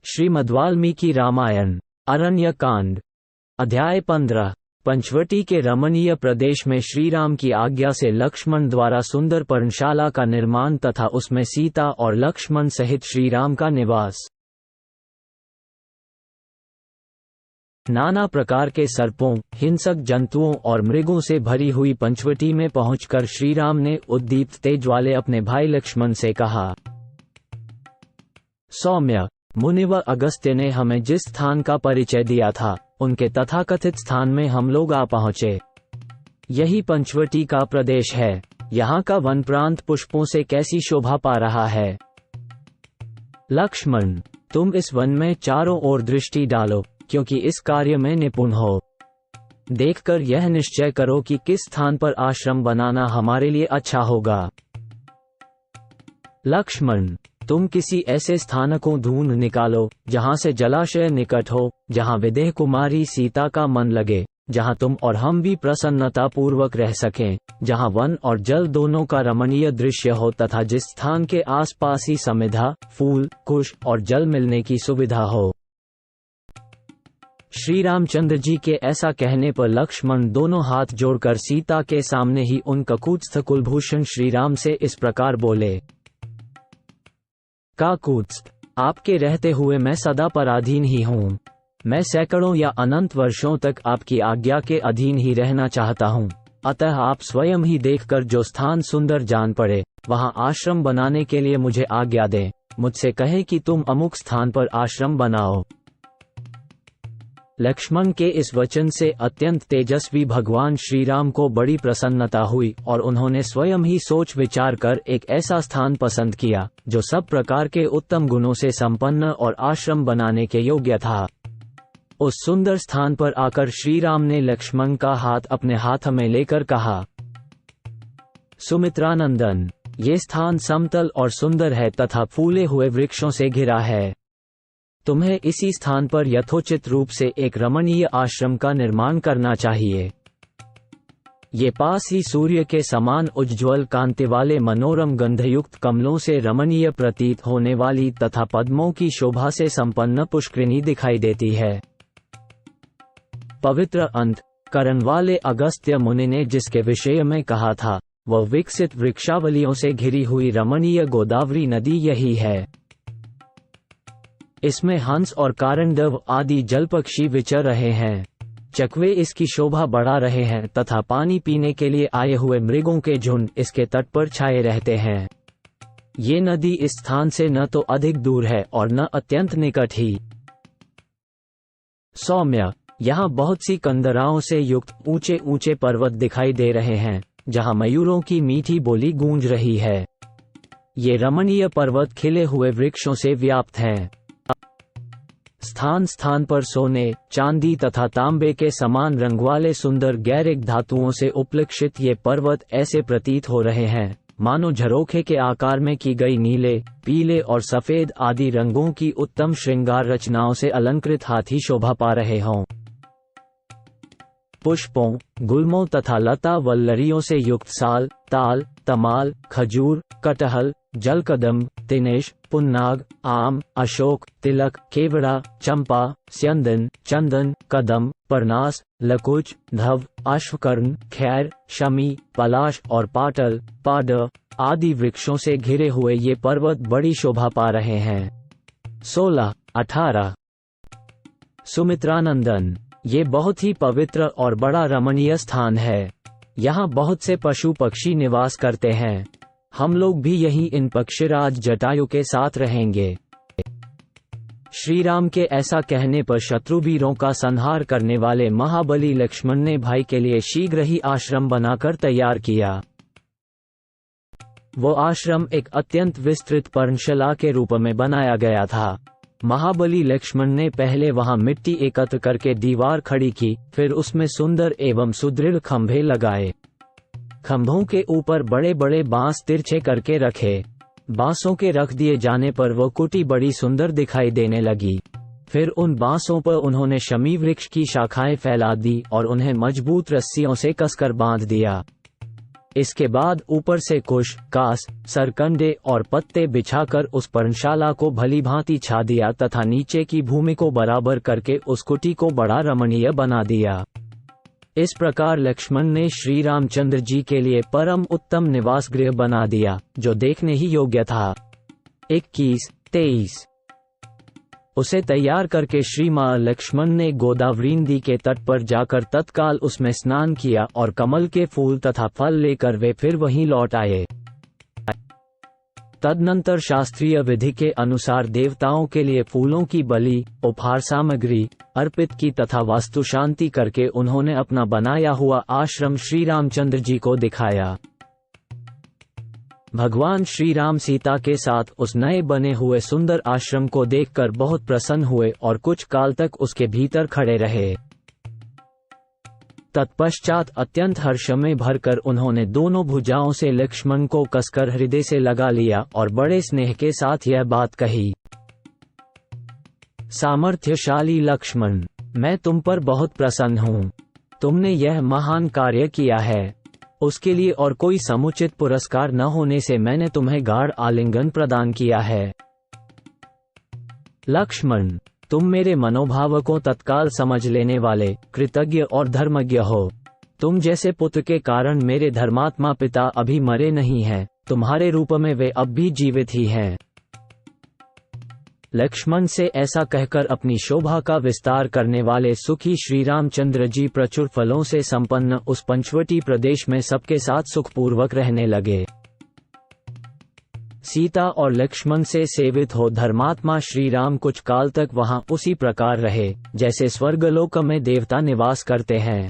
श्रीमद्वाल्मीकि रामायण अरण्य कांड अध्याय 15। पंचवटी के रमणीय प्रदेश में श्रीराम की आज्ञा से लक्ष्मण द्वारा सुंदर पर्णशाला का निर्माण तथा उसमें सीता और लक्ष्मण सहित श्रीराम का निवास। नाना प्रकार के सर्पों, हिंसक जंतुओं और मृगों से भरी हुई पंचवटी में पहुंचकर श्रीराम ने उद्दीप्त तेज वाले अपने भाई लक्ष्मण से कहा, सौम्य, मुनिवर अगस्त्य ने हमें जिस स्थान का परिचय दिया था, उनके तथाकथित स्थान में हम लोग आ पहुंचे। यही पंचवटी का प्रदेश है। यहाँ का वन प्रांत पुष्पों से कैसी शोभा पा रहा है। लक्ष्मण, तुम इस वन में चारों ओर दृष्टि डालो, क्योंकि इस कार्य में निपुण हो। देखकर यह निश्चय करो कि किस स्थान पर आश्रम बनाना हमारे लिए अच्छा होगा। लक्ष्मण, तुम किसी ऐसे स्थान को ढूंढ निकालो जहां से जलाशय निकट हो, जहां विदेह कुमारी सीता का मन लगे, जहां तुम और हम भी प्रसन्नता पूर्वक रह सकें, जहां वन और जल दोनों का रमणीय दृश्य हो तथा जिस स्थान के आसपास ही समिधा, फूल, कुश और जल मिलने की सुविधा हो। श्री रामचंद्र जी के ऐसा कहने पर लक्ष्मण दोनों हाथ जोड़कर सीता के सामने ही उन ककूत्स्थ कुलभूषण श्रीराम से इस प्रकार बोले, काकुत्स्थ, आपके रहते हुए मैं सदा पराधीन ही हूँ। मैं सैकड़ों या अनंत वर्षों तक आपकी आज्ञा के अधीन ही रहना चाहता हूँ। अतः आप स्वयं ही देखकर जो स्थान सुंदर जान पड़े, वहाँ आश्रम बनाने के लिए मुझे आज्ञा दें। मुझसे कहें कि तुम अमुक स्थान पर आश्रम बनाओ। लक्ष्मण के इस वचन से अत्यंत तेजस्वी भगवान श्रीराम को बड़ी प्रसन्नता हुई और उन्होंने स्वयं ही सोच विचार कर एक ऐसा स्थान पसंद किया जो सब प्रकार के उत्तम गुणों से संपन्न और आश्रम बनाने के योग्य था। उस सुंदर स्थान पर आकर श्रीराम ने लक्ष्मण का हाथ अपने हाथ में लेकर कहा, सुमित्रानंदन, ये स्थान समतल और सुंदर है तथा फूले हुए वृक्षों से घिरा है। तुम्हें इसी स्थान पर यथोचित रूप से एक रमणीय आश्रम का निर्माण करना चाहिए। ये पास ही सूर्य के समान उज्ज्वल कांति वाले मनोरम गंधयुक्त कमलों से रमणीय प्रतीत होने वाली तथा पद्मों की शोभा से संपन्न पुष्करिणी दिखाई देती है। पवित्र अंतःकरण वाले अगस्त्य मुनि ने जिसके विषय में कहा था, वह विकसित वृक्षावलियों से घिरी हुई रमणीय गोदावरी नदी यही है। इसमें हंस और कारंडव आदि जल पक्षी विचर रहे हैं। चकवे इसकी शोभा बढ़ा रहे हैं तथा पानी पीने के लिए आए हुए मृगों के झुंड इसके तट पर छाए रहते हैं। ये नदी इस स्थान से न तो अधिक दूर है और न अत्यंत निकट ही। सौम्य, यहाँ बहुत सी कंदराओं से युक्त ऊंचे ऊंचे पर्वत दिखाई दे रहे हैं, जहाँ मयूरों की मीठी बोली गूंज रही है। ये रमणीय पर्वत खिले हुए वृक्षों से व्याप्त हैं। स्थान स्थान पर सोने, चांदी तथा तांबे के समान रंग वाले सुंदर गैरिक धातुओं से उपलक्षित ये पर्वत ऐसे प्रतीत हो रहे हैं मानो झरोखे के आकार में की गई नीले, पीले और सफेद आदि रंगों की उत्तम श्रृंगार रचनाओं से अलंकृत हाथी शोभा पा रहे हों। पुष्पों, गुल्मों तथा लता वल्लरियों से युक्त साल, ताल, तमाल, खजूर, कटहल, जलकदम्ब, तिनेश, पुन्नाग, आम, अशोक, तिलक, केवड़ा, चंपा, स्यंदन, चंदन, कदम, परनास, लकुच, धव, अश्वकर्ण, खैर, शमी, पलाश और पाटल, पाड आदि वृक्षों से घिरे हुए ये पर्वत बड़ी शोभा पा रहे हैं। 16-18 सुमित्रानंदन, ये बहुत ही पवित्र और बड़ा रमणीय स्थान है। यहाँ बहुत से पशु पक्षी निवास करते हैं। हम लोग भी यहीं इन पक्षीराज जटायु के साथ रहेंगे। श्रीराम के ऐसा कहने पर शत्रुवीरों का संहार करने वाले महाबली लक्ष्मण ने भाई के लिए शीघ्र ही आश्रम बनाकर तैयार किया। वो आश्रम एक अत्यंत विस्तृत पर्णशाला के रूप में बनाया गया था। महाबली लक्ष्मण ने पहले वहां मिट्टी एकत्र करके दीवार खड़ी की, फिर उसमें सुंदर एवं सुदृढ़ खंभे लगाए। खंभों के ऊपर बड़े बड़े बांस तिरछे करके रखे। बांसों के रख दिए जाने पर वो कुटी बड़ी सुंदर दिखाई देने लगी। फिर उन बांसों पर उन्होंने शमी वृक्ष की शाखाएं फैला दी और उन्हें मजबूत रस्सियों से कसकर बांध दिया। इसके बाद ऊपर से कुश, कास, सरकंडे और पत्ते बिछाकर उस पर्णशाला को भलीभांति छा दिया तथा नीचे की भूमि को बराबर करके उस कुटी को बड़ा रमणीय बना दिया। इस प्रकार लक्ष्मण ने श्री रामचंद्र जी के लिए परम उत्तम निवास गृह बना दिया, जो देखने ही योग्य था। 21-23 उसे तैयार करके श्री मां लक्ष्मण ने गोदावरी नदी के तट पर जाकर तत्काल उसमें स्नान किया और कमल के फूल तथा फल लेकर वे फिर वहीं लौट आए। तदनंतर शास्त्रीय विधि के अनुसार देवताओं के लिए फूलों की बलि, उपहार सामग्री अर्पित की तथा वास्तु शांति करके उन्होंने अपना बनाया हुआ आश्रम श्री रामचंद्र जी को दिखाया। भगवान श्री राम सीता के साथ उस नए बने हुए सुंदर आश्रम को देखकर बहुत प्रसन्न हुए और कुछ काल तक उसके भीतर खड़े रहे। तत्पश्चात अत्यंत हर्ष में भरकर उन्होंने दोनों भुजाओं से लक्ष्मण को कसकर हृदय से लगा लिया और बड़े स्नेह के साथ यह बात कही, सामर्थ्यशाली लक्ष्मण, मैं तुम पर बहुत प्रसन्न हूँ। तुमने यह महान कार्य किया है, उसके लिए और कोई समुचित पुरस्कार न होने से मैंने तुम्हें गाढ़ आलिंगन प्रदान किया है। लक्ष्मण, तुम मेरे मनोभाव को तत्काल समझ लेने वाले, कृतज्ञ और धर्मज्ञ हो। तुम जैसे पुत्र के कारण मेरे धर्मात्मा पिता अभी मरे नहीं हैं, तुम्हारे रूप में वे अब भी जीवित ही हैं। लक्ष्मण से ऐसा कहकर अपनी शोभा का विस्तार करने वाले सुखी श्री रामचंद्र जी प्रचुर फलों से संपन्न उस पंचवटी प्रदेश में सबके साथ सुखपूर्वक रहने लगे। सीता और लक्ष्मण से सेवित हो धर्मात्मा श्री राम कुछ काल तक वहां उसी प्रकार रहे जैसे स्वर्गलोक में देवता निवास करते हैं।